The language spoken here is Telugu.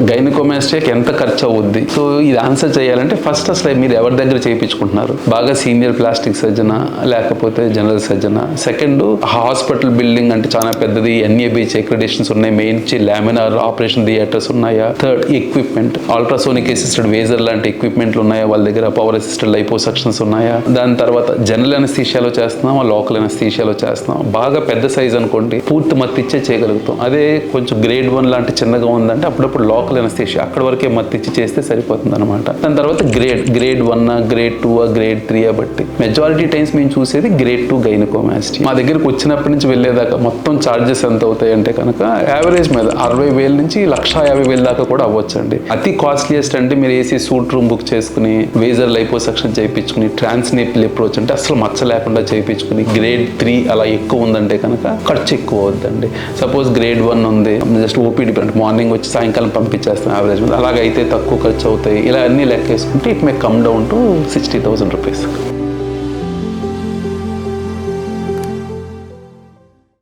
గైనకోమాస్టియాకి ఎంత ఖర్చు అవుద్ది? సో ఇది ఆన్సర్ చేయాలంటే ఫస్ట్ అసలు మీరు ఎవరి దగ్గర చేయించుకుంటున్నారు? బాగా సీనియర్ ప్లాస్టిక్ సర్జనా లేకపోతే జనరల్ సర్జనా? సెకండ్, హాస్పిటల్ బిల్డింగ్ అంటే చాలా పెద్దది, ఎన్ఏబిహెచ్ అక్రిడేషన్స్ ఉన్నాయి, మెయిన్ లామినార్ ఆపరేషన్ థియేటర్స్ ఉన్నాయా? థర్డ్, ఎక్విప్మెంట్, అల్ట్రాసోనిక్ అసిస్టెడ్ వేజర్ లాంటి ఎక్విప్మెంట్లు ఉన్నాయా వాళ్ళ దగ్గర? పవర్ అసిస్టెడ్ లైపోసక్షన్స్ ఉన్నాయా? దాని తర్వాత జనరల్ అనస్థీషియాలో చేస్తున్నామా, లోకల్ అనస్థీషియాలో చేస్తున్నాం? బాగా పెద్ద సైజ్ అనుకోండి, పూర్తి మత్తిచ్చే చేయగలుగుతాం. అదే కొంచెం గ్రేడ్ 1 లాంటి చిన్నగా ఉందంటే అప్పుడప్పుడు లోకల్ అనస్థీషియా, అక్కడ వరకే మత్తిచ్చి చేస్తే సరిపోతుంది అనమాట. దాని తర్వాత గ్రేడ్ 1, గ్రేడ్ 2, గ్రేడ్ 3 బట్టి మెజారిటీ టైమ్స్ మేము చూసేది గ్రేడ్ 2 గైనకోమాస్టియా. మా దగ్గరకు వచ్చినప్పటి నుంచి వెళ్ళేదాకా మొత్తం ఛార్జెస్ ఎంత అవుతాయి అంటే కనుక యావరేజ్ మీద 60,000 నుంచి 1,50,000 దాకా కూడా అవ్వచ్చండి. అతి కాస్ట్లీయెస్ట్ అంటే మీరు ఏసీ సూట్ రూమ్ బుక్ చేసుకుని వేజర్ లైపోసక్షన్ చేయించుకుని ట్రాన్స్నేపిల్ అప్రోచ్ అంటే అసలు మచ్చ లేకుండా చేయించుకుని గ్రేడ్ 3 అలా ఎక్కువ ఉందంటే కనుక ఖర్చు ఎక్కువ అవుతుందండి. సపోజ్ గ్రేడ్ 1 ఉంది, జస్ట్ ఓపీడీ అంటే మార్నింగ్ వచ్చి సాయంకాలం పంపించేస్తాం యావరేజ్ మీద, అలాగైతే తక్కువ ఖర్చు అవుతాయి. ఇలా అన్ని లెక్క వేసుకుంటే it may come down to 60,000 rupees.